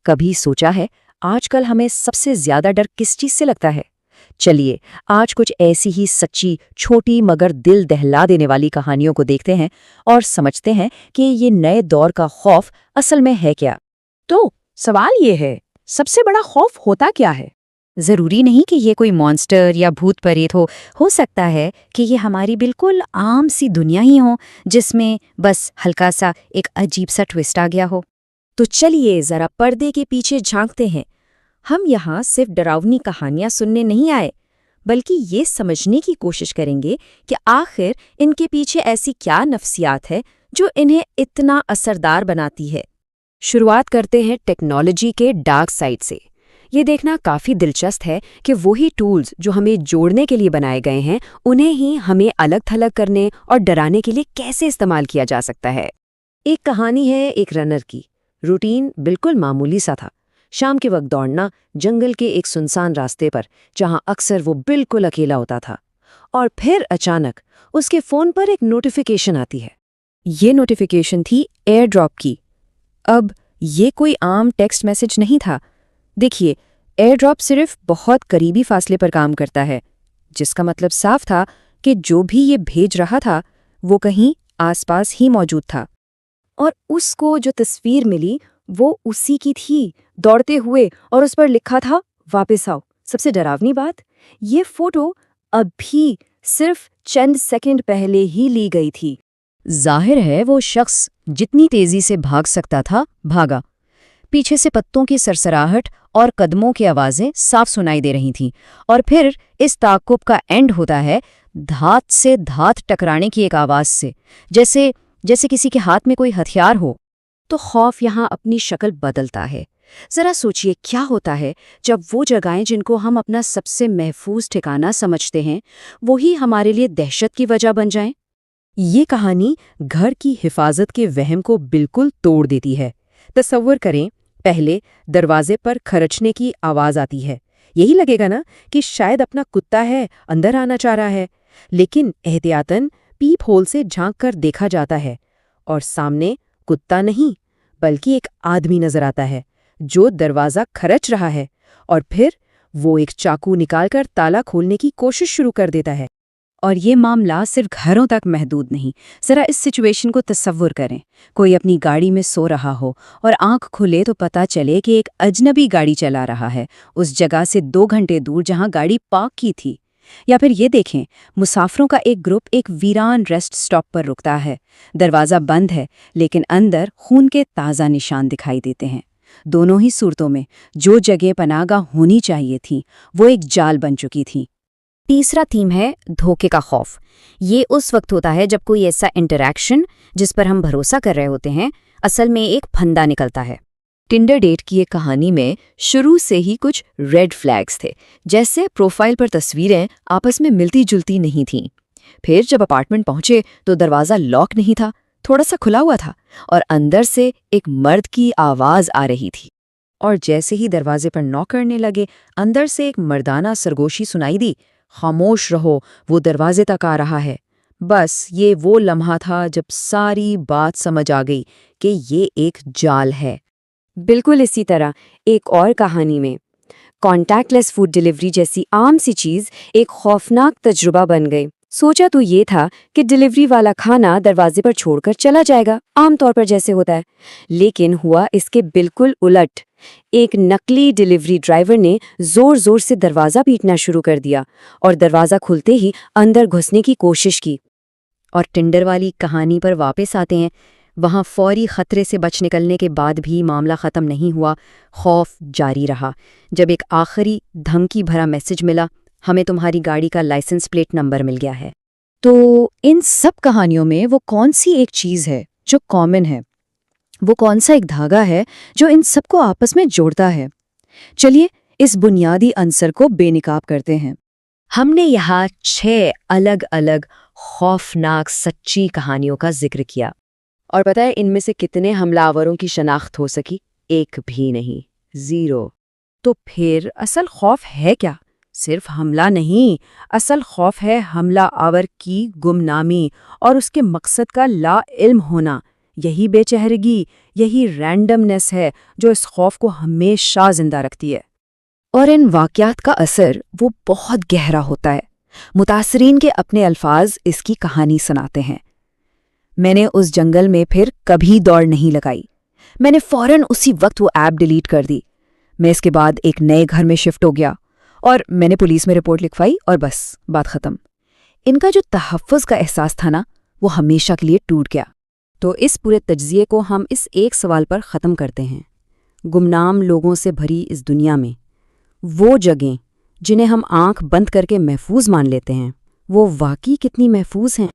कभी सोचा है आजकल हमें सबसे ज्यादा डर किस चीज से लगता है? चलिए आज कुछ ऐसी ही सच्ची, छोटी मगर दिल दहला देने वाली कहानियों को देखते हैं और समझते हैं कि ये नए दौर का खौफ असल में है क्या। तो सवाल ये है, सबसे बड़ा खौफ होता क्या है? जरूरी नहीं कि ये कोई मॉन्स्टर या भूत प्रेत हो सकता है कि ये हमारी बिल्कुल आम सी दुनिया ही हो, जिसमें बस हल्का सा एक अजीब सा ट्विस्ट आ गया हो। तो चलिए जरा पर्दे के पीछे झांकते हैं। हम यहाँ सिर्फ डरावनी कहानियां सुनने नहीं आए, बल्कि ये समझने की कोशिश करेंगे कि आखिर इनके पीछे ऐसी क्या नफ्सियात है जो इन्हें इतना असरदार बनाती है। शुरुआत करते हैं टेक्नोलॉजी के डार्क साइड से। ये देखना काफी दिलचस्प है कि वही टूल्स जो हमें जोड़ने के लिए बनाए गए हैं, उन्हें ही हमें अलग थलग करने और डराने के लिए कैसे इस्तेमाल किया जा सकता है। एक कहानी है एक रनर की। रूटीन बिल्कुल मामूली सा था। शाम के वक्त दौड़ना जंगल के एक सुनसान रास्ते पर, जहां अक्सर वो बिल्कुल अकेला होता था। और फिर अचानक उसके फोन पर एक नोटिफिकेशन आती है। ये नोटिफिकेशन थी एयर ड्रॉप की। अब ये कोई आम टेक्स्ट मैसेज नहीं था। देखिए, एयर ड्रॉप सिर्फ बहुत करीबी फासले पर काम करता है, जिसका मतलब साफ था कि जो भी ये भेज रहा था वो कहीं आसपास ही मौजूद था। और उसको जो तस्वीर मिली वो उसी की थी, दौड़ते हुए, और उस पर लिखा था वापस आओ। सबसे डरावनी बात, ये फोटो अभी सिर्फ चंद सेकंड पहले ही ली गई थी। जाहिर है वो शख्स जितनी तेजी से भाग सकता था भागा। पीछे से पत्तों की सरसराहट और कदमों की आवाजें साफ सुनाई दे रही थीं। और फिर इस ताक़ुब का एंड होता है धात से धात टकराने की एक आवाज से, जैसे किसी के हाथ में कोई हथियार हो। तो खौफ यहाँ अपनी शक्ल बदलता है। जरा सोचिए क्या होता है जब वो जगहें जिनको हम अपना सबसे महफूज ठिकाना समझते हैं, वही हमारे लिए दहशत की वजह बन जाएं। ये कहानी घर की हिफाजत के वहम को बिल्कुल तोड़ देती है। तसव्वुर करें, पहले दरवाजे पर खरचने की आवाज आती है। यही लगेगा ना कि शायद अपना कुत्ता है, अंदर आना चाह रहा है। लेकिन एहतियातन पीप होल से झांक कर देखा जाता है और सामने कुत्ता नहीं बल्कि एक आदमी नजर आता है जो दरवाजा खरच रहा है। और फिर वो एक चाकू निकालकर ताला खोलने की कोशिश शुरू कर देता है। और ये मामला सिर्फ घरों तक महदूद नहीं। जरा इस सिचुएशन को तसव्वुर करें। कोई अपनी गाड़ी में सो रहा हो और आंख खुले तो पता चले कि एक अजनबी गाड़ी चला रहा है उस जगह से 2 घंटे दूर जहां गाड़ी पार्क की थी। या फिर ये देखें, मुसाफिरों का एक ग्रुप एक वीरान रेस्ट स्टॉप पर रुकता है। दरवाज़ा बंद है लेकिन अंदर खून के ताज़ा निशान दिखाई देते हैं। दोनों ही सूरतों में जो जगह पनाहगाह होनी चाहिए थी वो एक जाल बन चुकी थी। तीसरा थीम है धोखे का खौफ। ये उस वक्त होता है जब कोई ऐसा इंटरैक्शन जिस पर हम भरोसा कर रहे होते हैं, असल में एक फंदा निकलता है। टिंडर डेट की एक कहानी में शुरू से ही कुछ रेड फ्लैग्स थे, जैसे प्रोफाइल पर तस्वीरें आपस में मिलती जुलती नहीं थीं। फिर जब अपार्टमेंट पहुंचे तो दरवाज़ा लॉक नहीं था, थोड़ा सा खुला हुआ था और अंदर से एक मर्द की आवाज़ आ रही थी। और जैसे ही दरवाजे पर नॉक करने लगे, अंदर से एक मर्दाना सरगोशी सुनाई दी, खामोश रहो, वो दरवाजे तक आ रहा है। बस ये वो लम्हा था जब सारी बात समझ आ गई कि ये एक जाल है। बिल्कुल इसी तरह एक और कहानी में कॉन्टैक्टलेस फूड डिलीवरी जैसी आम सी चीज़ एक खौफनाक तजुर्बा बन गई। सोचा तो ये था कि डिलीवरी वाला खाना दरवाजे पर छोड़कर चला जाएगा, आमतौर पर जैसे होता है। लेकिन हुआ इसके बिल्कुल उलट। एक नकली डिलीवरी ड्राइवर ने जोर जोर से दरवाज़ा पीटना शुरू कर दिया और दरवाज़ा खुलते ही अंदर घुसने की कोशिश की। और टिंडर वाली कहानी पर वापस आते हैं। वहाँ फौरी खतरे से बच निकलने के बाद भी मामला ख़त्म नहीं हुआ। खौफ जारी रहा जब एक आखिरी धमकी भरा मैसेज मिला, हमें तुम्हारी गाड़ी का लाइसेंस प्लेट नंबर मिल गया है। तो इन सब कहानियों में वो कौन सी एक चीज़ है जो कॉमन है? वो कौन सा एक धागा है जो इन सबको आपस में जोड़ता है? चलिए इस बुनियादी अंसर को बेनकाब करते हैं। हमने यहाँ 6 अलग अलग खौफनाक सच्ची कहानियों का जिक्र किया। और पता है इनमें से कितने हमलावरों की शनाख्त हो सकी? एक भी नहीं, 0। तो फिर असल खौफ है क्या? सिर्फ हमला नहीं, असल खौफ है हमला आवर की गुमनामी और उसके मकसद का ला इल्म होना। यही बेचैनगी, यही रैंडमनेस है जो इस खौफ को हमेशा जिंदा रखती है। और इन वाक़यात का असर वो बहुत गहरा होता है। मुतासरीन के अपने अल्फाज इसकी कहानी सुनाते हैं। मैंने उस जंगल में फिर कभी दौड़ नहीं लगाई। मैंने फ़ौरन उसी वक्त वो ऐप डिलीट कर दी। मैं इसके बाद एक नए घर में शिफ्ट हो गया और मैंने पुलिस में रिपोर्ट लिखवाई और बस बात ख़त्म। इनका जो तहफ़्फ़ुज़ का एहसास था ना, वो हमेशा के लिए टूट गया। तो इस पूरे तज्ज़िये को हम इस एक सवाल पर ख़त्म करते हैं। गुमनाम लोगों से भरी इस दुनिया में वो जगहें जिन्हें हम आंख बंद करके महफूज मान लेते हैं, वो वाकई कितनी महफूज हैं?